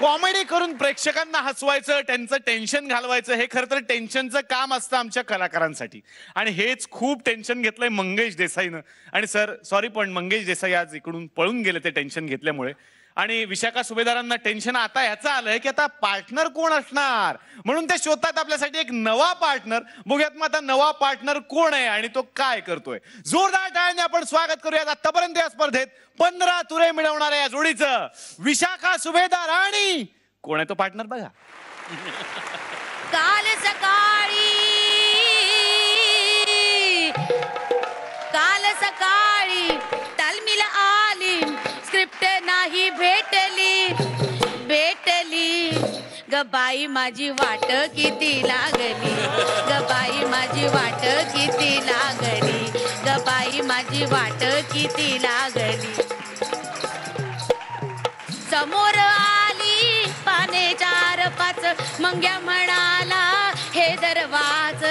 Comedy करून प्रेक्षकांना हसवायचं, त्यांचं टेन्शन घालवायचं, हे खरं तर टेन्शनचं काम असतं आमच्या कलाकारांसाठी. आणि हेच खूप टेन्शन घेतलंय मंगेश देसाईनं. आणि सर सॉरी, पण मंगेश देसाई आज इकडून पळून गेले ते टेन्शन घेतल्यामुळे. आणि विशाखा सुभेदारांना टेन्शन आता ह्याचं आलंय की आता पार्टनर कोण असणार, म्हणून ते शोधतात आपल्यासाठी एक नवा पार्टनर. बघूयात मग आता नवा पार्टनर कोण आहे आणि तो काय करतोय. जोरदार टाळ्यांनी आपण स्वागत करूयात आतापर्यंत या स्पर्धेत 15 तुरे मिळवणाऱ्या या जोडीचं, विशाखा सुभेदार आणि कोण आहे तो पार्टनर बघा. काल सकाळी तालमीला आली, स्क्रिप्ट नाही भेटली ग बाई माझी वाट किती लागली, ग बाई माझी वाट किती लागली, ग बाई माझी वाट किती लागली. समोर आली पाने 4-5, मंग्या म्हणाला हे दरवाज.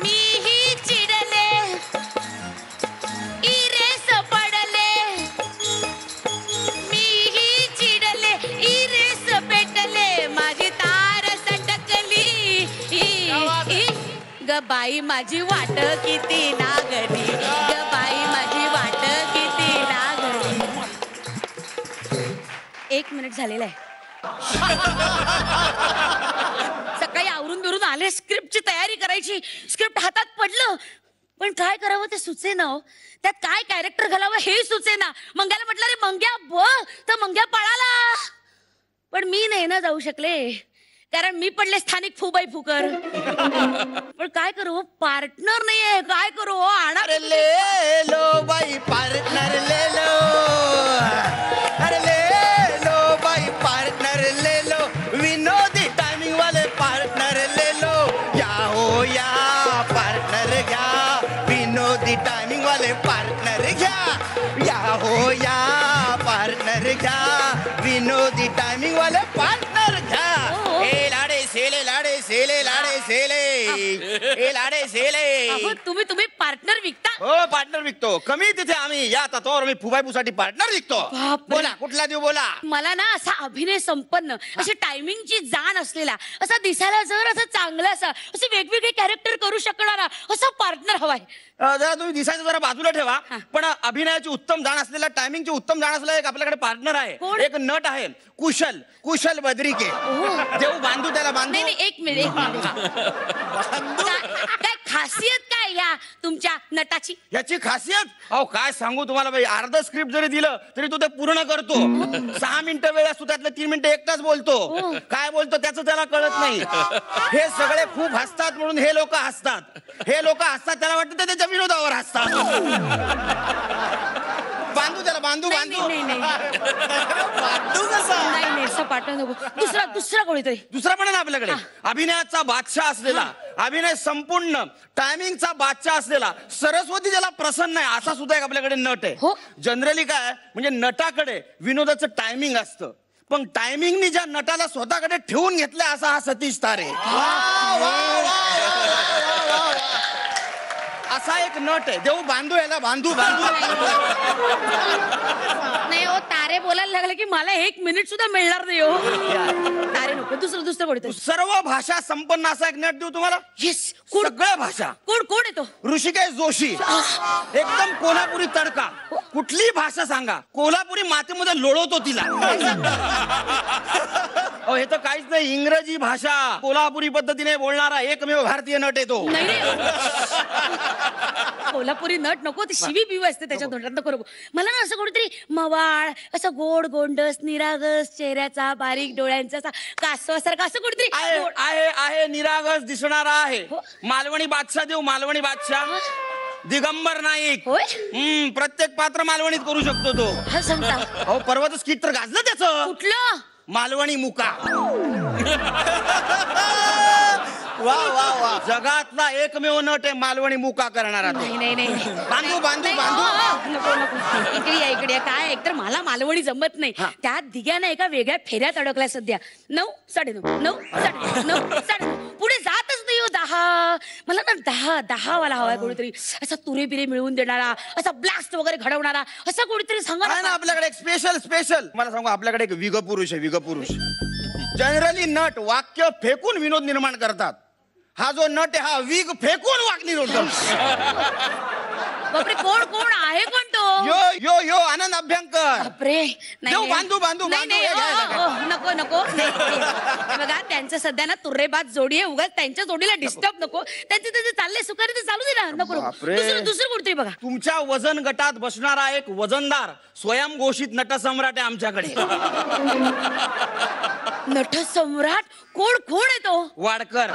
मीही चिडले इरेस पडले, मीही चिडले इरेस पेटले, माझी तार सटकली ग बाई माझी वाट किती लागली, ग बाई माझी वाट किती लागली. 1 मिनिट झालेला आहे. सकाळी आवरून बिरून आले, स्क्रिप्टची तयारी करायची, स्क्रिप्ट हातात पडलं, पण काय करावं ते सुचेना. त्यात काय कॅरेक्टर घालावं हे सुचेना. मंग्याला म्हटलं रे मंग्या बघ, तर मंग्या पळाला, पण मी नाही ना जाऊ शकले कारण मी पडले स्थानिक फुबाई फुकर. पण काय करू, पार्टनर नाहीये, काय करू. अरे ले लो बाई पार्टनर ले लो, अरे ले लो बाई पार्टनर ले लो, विनोदी टाइमिंग वाले पार्टनर ले लो. या हो या पार्टनर घ्या, विनोदी टाइमिंग वाले पार्टनर घ्या. या हो या पार्टनर घ्या, विनोदी टाइमिंग वाले पार्टनर घ्या. ए लाडे सेले लाडे सेले लाडे सेले, ए लाडे सेले. तुम्ही पार्टनर विकता? हो पार्टनर विकतो. कमी तिथे आम्ही या तत्वावर मी फुबाईपूसाठी पार्टनर विकतो. बोला कुठला देऊ बोला. मला ना असा अभिनय संपन्न, अशी टायमिंगची जाण असलेला, असा दिसायला जर असं चांगला असा, असे वेगवेगळे कॅरेक्टर करू शकणारा असा पार्टनर हवाय. जरा तुम्ही दिसायचं जरा बाजूला ठेवा, पण अभिनयाची उत्तम जाण असलेला, टायमिंगची उत्तम जाण असलेला एक आपल्याकडे पार्टनर आहे. एक नट आहे कुशल बद्रिके. देऊ बांधू त्याला बांधू. नाही 1 मिनिट. काय खासियत काय या तुमच्या नटाची? याची खासियत अहो काय सांगू तुम्हाला बाई. अर्ध स्क्रिप्ट जरी दिलं तरी तो ते पूर्ण करतो. 6 मिनिटं वेळ असतो, त्यातले 3 मिनिटं एकटाच बोलतो. काय बोलतो त्याचं त्याला कळत नाही. हे सगळे खूप हसतात म्हणून हे लोक हसतात. हे लोक हसतात त्याला वाटतं ते त्याच्या विनोदावर हसतात. बांधू त्याला बांधू बांधू. बांधू कसं? नाही सपाटा नको. दुसरा कोणीतरी. दुसरा पण आहे ना आपल्याकडे. अभिनयाचा बादशाह असलेला, अभिनय संपूर्ण टायमिंगचा बादशाह असलेला, सरस्वती ज्याला प्रसन्न आहे असा सुद्धा एक आपल्याकडे नट आहे. जनरली काय म्हणजे नटाकडे विनोदाचं टायमिंग असतं, पण टायमिंगनी ज्या नटाला स्वतःकडे ठेवून घेतलं असा हा सतीश तारे. असा एक नट आहे. देऊ बांधू याला बांधू बांधू. नाही हो, तारे बोलायला लागले की मला 1 मिनिट सुद्धा मिळणार नाही हो. तारे नको. दुसरं कोणीतरी. सर्व भाषा संपन्न असा एक नट देऊ तुम्हाला. येस. सगळ्या भाषा. कोण येतो? ऋषिकेश जोशी. एकदम कोल्हापुरी तडका. कुठली भाषा सांगा, कोल्हापुरी मातीमध्ये लोळवतो तिला. हे तर काहीच नाही. इंग्रजी भाषा कोल्हापुरी पद्धतीने बोलणारा एकमेव भारतीय नट येतो. कोल्हापुरी नट नको, ती शिवी बिवी असते त्याच्या तोंडात. नको नको. मला ना असं कोणीतरी मवाळ, असं गोड गोंडस, निरागस चेहऱ्याचा, बारीक डोळ्यांचा, असा कासवासारखा असं कोणीतरी आहे निरागस दिसणारा आहे. मालवणी बादशाह देऊ. मालवणी बादशाह दिगंबर नाईक. प्रत्येक पात्र मालवणीत करू शकतो तो. हो परवाचं स्किट तर गाजलं त्याचं. कुठलं? मालवणी मुका. वा वा वा. जगातला एकमेव नट आहे मालवणी मुका करणारा. नाही बांधू बांधू बांधू. नको. इकडे काय, एकतर मला मालवणी जमत नाही. त्यात दिग्यानं एका वेगळ्या फेऱ्यात अडकलाय सध्या. 9, 9:30, 9, 9:30, 9, 9:30. पुढे जातच नाही हो. मला ना 10 वाला हवाय कोणीतरी असा तुरे बिरे मिळवून देणारा, असा ब्लास्ट वगैरे घडवणारा, असं कोणीतरी सांगा आहे ना ना. आपल्याकडे एक स्पेशल मला सांगू, आपल्याकडे एक विग पुरुष आहे, विग पुरुष. जनरली नट वाक्य फेकून विनोद निर्माण करतात. हा जो नट आहे हा विग फेकून वाक्य विनोद करतो. बापरे, कोण आहे कोण तो? यो आनंद अभ्यंकर. बापरे, देऊ, बांधू. नाही, नको हे बघा, त्यांचं सध्या ना तुर्रेबाज जोडी आहे, उगाच त्यांच्या जोडीला डिस्टर्ब नको. त्यांचे चालले सुखारी ते चालू दे ना. नको दुसरं कोणतरी बघा. तुमच्या वजन गटात बसणारा एक वजनदार स्वयंघोषित नटसम्राट आहे आमच्याकडे. नटसम्राट कोण आहे तो? वाडकर.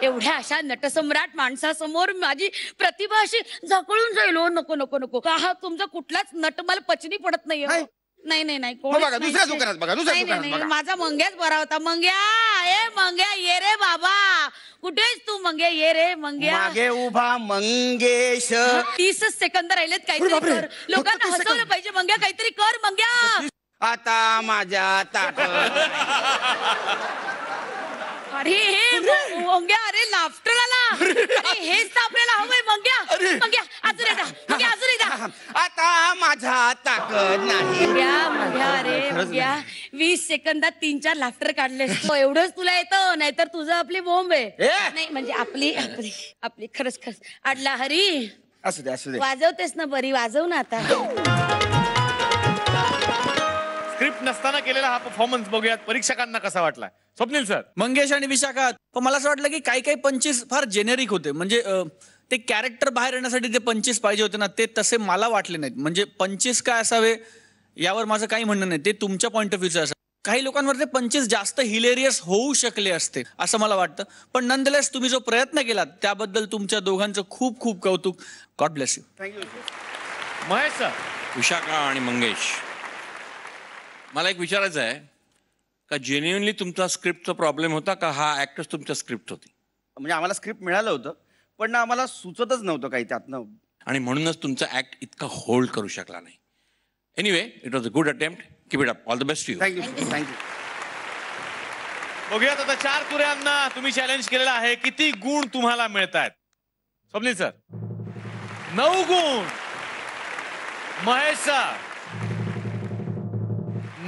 एवढ्या अशा नटसम्राट माणसासमोर माझी प्रतिभा अशी झाकळून जाईल. नको हा तुमचा कुठलाच नट मला पचनी पडत नाहीये. नाही कोण बघा दुसऱ्या दुकानात बघा. माझा मंग्याच बरा होता. मंग्या ये रे बाबा, कुठेच तू मंग्या, ये रे मंग्या. मागे उभा मंगेश. 30 सेकंद राहिलेत, काहीतरी कर. लोकांना हसवलं पाहिजे. मंग्या काहीतरी कर मंग्या. आता माझ्या ताकद. अरे हे मंग्या, अरे लाफ्टर आला. अरे हेच तर आपल्याला हवंय मंग्या. अजून एकदा. आता माझ्या ताकद नाही. मंग्या 20 सेकंदात 3-4 लाफ्टर काढले. एवढंच तुला येतं, नाहीतर तुझं आपली बॉम्ब आहे. नाही म्हणजे आपली खरंच आडला हरी. असू दे. वाजवतेस ना बरी, वाजव ना आता. स्क्रिप्ट नसताना केलेला हा परफॉर्मन्स बघूयात परीक्षकांना कसा वाटला. स्वप्नील सर. मंगेश आणि विशाखा, पण मला असं वाटलं की काही पंचेस फार जेनेरिक होते. म्हणजे ते कॅरेक्टर बाहेर येण्यासाठी ते पंचेस पाहिजे होते ना, ते तसे मला वाटले नाहीत. म्हणजे पंचेस काय असावे यावर माझं काही म्हणणं नाही, ते तुमच्या पॉईंट ऑफ व्ह्यूचं असं. काही लोकांवर ते पंचेस जास्त हिलेरियस होऊ शकले असते असं मला वाटतं. पण नंदलेस तुम्ही जो प्रयत्न केलात त्याबद्दल तुमच्या दोघांचं खूप खूप कौतुक. God bless you. Thank you. Mahesh sir. Vishakha आणि मंगेश, मला एक विचारायचं आहे का जेन्युइनली तुमचा स्क्रिप्टचा प्रॉब्लेम होता का हा ऍक्टर्स तुमच्या स्क्रिप्ट होती? म्हणजे आम्हाला स्क्रिप्ट मिळालं होतं, पण ना आम्हाला सुचतच नव्हतं काही त्यातनं. आणि म्हणूनच तुमचा ऍक्ट इतका होल्ड करू शकला नाही. Anyway, it was a good attempt. Keep it up. All the best to you. Thank you. बघूयात आता 4 तुऱ्यांना तुम्ही चॅलेंज केलेला आहे. किती गुण तुम्हाला मिळत आहेत? स्वप्नील सर. 9 गुण. महेश सर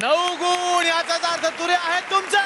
9 गुण. याचाच अर्थ तुरे आहेत तुमचे.